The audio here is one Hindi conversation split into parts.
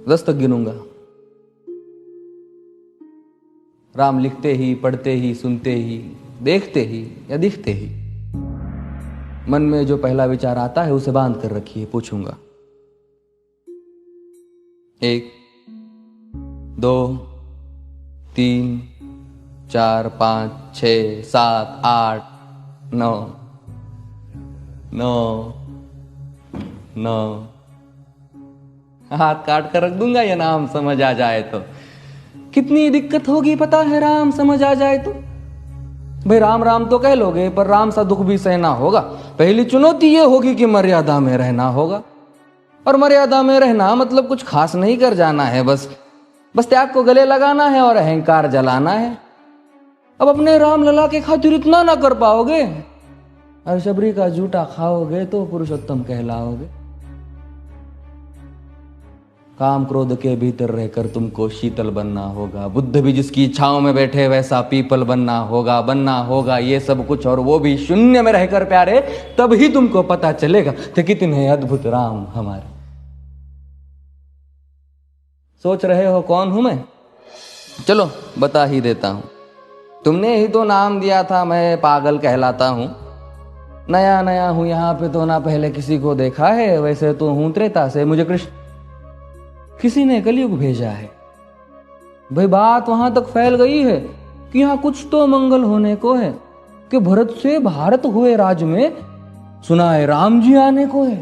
10 तक गिनूंगा। राम लिखते ही, पढ़ते ही, सुनते ही, देखते ही या दिखते ही मन में जो पहला विचार आता है उसे बांध कर रखिए। पूछूंगा 1 2 3 4 5 6 7 8 9 9 9 हाथ काट कर रख दूंगा ये नाम समझ आ जाए तो। कितनी दिक्कत होगी पता है राम समझ आ जाए तो। भाई राम राम तो कह लोगे पर राम सा दुख भी सहना होगा। पहली चुनौती ये होगी कि मर्यादा में रहना होगा। और मर्यादा में रहना मतलब कुछ खास नहीं कर जाना है, बस त्याग को गले लगाना है और अहंकार जलाना है। अब अपने राम लला के खातिर इतना ना कर पाओगे और शबरी का जूठा खाओगे तो पुरुषोत्तम कहलाओगे। काम क्रोध के भीतर रहकर तुमको शीतल बनना होगा। बुद्ध भी जिसकी इच्छाओं में बैठे वैसा पीपल बनना होगा ये सब कुछ, और वो भी शून्य में रहकर प्यारे। तब ही तुमको पता चलेगा कि कितने अद्भुत राम हमारे। सोच रहे हो कौन हूं मैं? चलो बता ही देता हूं। तुमने ही तो नाम दिया था मैं पागल कहलाता हूं। नया नया हूं यहां पे तो ना पहले किसी को देखा है। वैसे तो हूं त्रेता से, मुझे कृष्ण किसी ने कलयुग भेजा है। भाई बात वहां तक फैल गई है कि यहां कुछ तो मंगल होने को है कि भरत से भारत हुए राज में सुना है राम जी आने को है।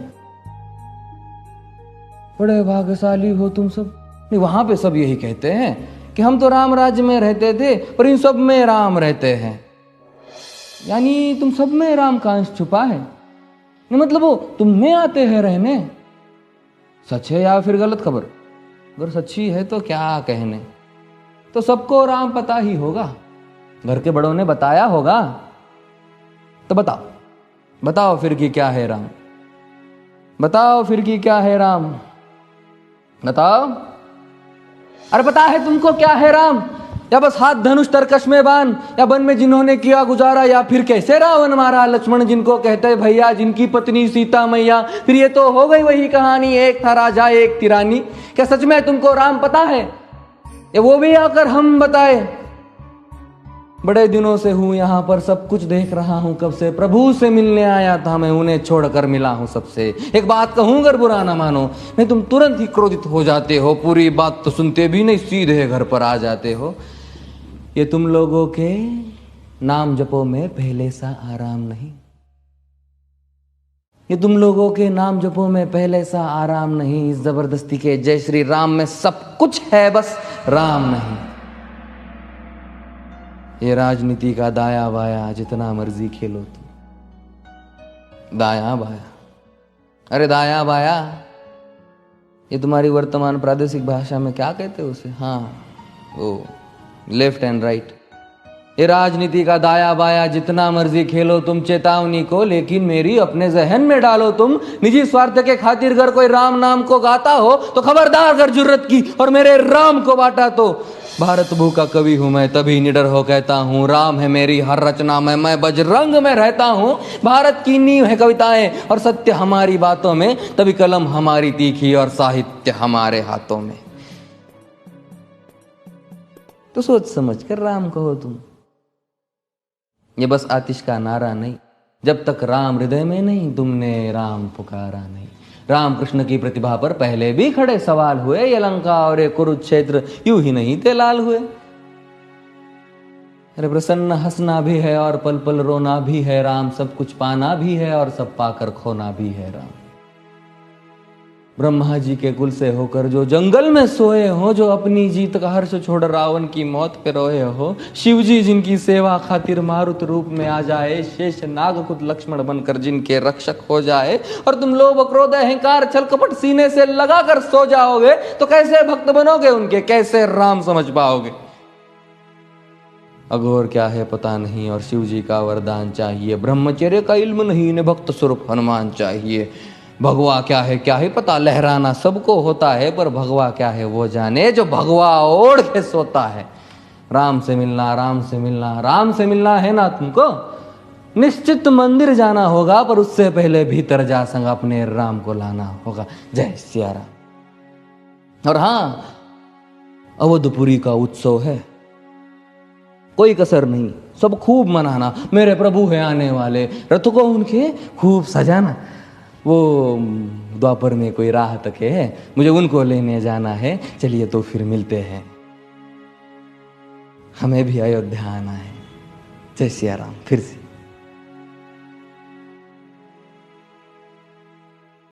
बड़े भाग्यशाली हो तुम सब। नहीं, वहां पे सब यही कहते हैं कि हम तो राम राज्य में रहते थे पर इन सब में राम रहते हैं। यानी तुम सब में राम का अंश छुपा है। मतलब वो तुम में आते हैं रहने। सच है या फिर गलत खबर? अगर सच्ची है तो क्या कहने। तो सबको राम पता ही होगा, घर के बड़ों ने बताया होगा। तो बताओ फिर कि क्या है राम। बताओ फिर कि क्या है राम। बताओ। अरे पता है तुमको क्या है राम? या बस हाथ धनुष तरकश में बांध, या वन में जिन्होंने किया गुजारा, या फिर कैसे रावण मारा लक्ष्मण जिनको कहते भैया, जिनकी पत्नी सीता मैया। फिर ये तो हो गई वही कहानी, एक था राजा एक थी रानी। क्या सच में तुमको राम पता है? या वो भी आकर हम बताए? बड़े दिनों से हूं यहां पर, सब कुछ देख रहा हूं कब से। प्रभु से मिलने आया था मैं, उन्हें छोड़कर मिला हूं सबसे। एक बात कहूं अगर बुरा ना मानो, नहीं तुम तुरंत ही क्रोधित हो जाते हो। पूरी बात तो सुनते भी नहीं, सीधे घर पर आ जाते हो। ये तुम लोगों के नाम जपो में पहले सा आराम नहीं। ये तुम लोगों के नाम जपो में पहले सा आराम नहीं। इस जबरदस्ती के जय श्री राम में सब कुछ है, बस राम नहीं। ये राजनीति का दाया बाया जितना मर्जी खेलो तुम। दाया बाया, अरे दाया बाया ये तुम्हारी वर्तमान प्रादेशिक भाषा में क्या कहते हो उसे? हाँ वो लेफ्ट एंड राइट। ये राजनीति का दाया बाया जितना मर्जी खेलो तुम चेतावनी को, लेकिन मेरी अपने जहन में डालो तुम। निजी स्वार्थ के खातिर अगर कोई राम नाम को गाता हो तो खबरदार अगर जुर्रत की और मेरे राम को बांटा तो। भारत भू का कवि हूं मैं, तभी निडर हो कहता हूं राम है मेरी हर रचना में। मैं बजरंग में रहता हूं, भारत की नींव है कविताएं और सत्य हमारी बातों में। तभी कलम हमारी तीखी और साहित्य हमारे हाथों में। तो सोच समझ कर राम कहो तुम। ये बस आतिश का नारा नहीं, जब तक राम हृदय में नहीं तुमने राम पुकारा नहीं। राम कृष्ण की प्रतिभा पर पहले भी खड़े सवाल हुए। ये लंका और ये कुरुक्षेत्र यूं ही नहीं थे लाल हुए। अरे प्रसन्न हंसना भी है और पल पल रोना भी है राम। सब कुछ पाना भी है और सब पाकर खोना भी है राम। ब्रह्मा जी के कुल से होकर जो जंगल में सोए हो, जो अपनी जीत का हर्ष छोड़ रावण की मौत पे रोए हो। शिव जी जिनकी सेवा खातिर मारुत रूप में आ जाए। शेष नाग खुद लक्ष्मण बनकर जिनके रक्षक हो जाए। और तुम लोभ क्रोध अहंकार छल कपट सीने से लगाकर सो जाओगे तो कैसे भक्त बनोगे उनके, कैसे राम समझ पाओगे? अघोर क्या है पता नहीं और शिव जी का वरदान चाहिए। ब्रह्मचर्य का इल्म नहीं, इन्हें भक्त स्वरूप हनुमान चाहिए। भगवा क्या है पता, लहराना सबको होता है पर भगवा क्या है वो जाने जो भगवा ओढ़ के सोता है। राम से मिलना, राम से मिलना, राम से मिलना है ना तुमको? निश्चित मंदिर जाना होगा पर उससे पहले भीतर जा संग अपने राम को लाना होगा। जय सिया राम। और हाँ, अवधपुरी का उत्सव है, कोई कसर नहीं, सब खूब मनाना। मेरे प्रभु है आने वाले, रथ को उनके खूब सजाना। वो द्वापर में कोई राह तक है, मुझे उनको लेने जाना है। चलिए तो फिर मिलते हैं, हमें भी अयोध्या आना है। जय सिया राम। फिर से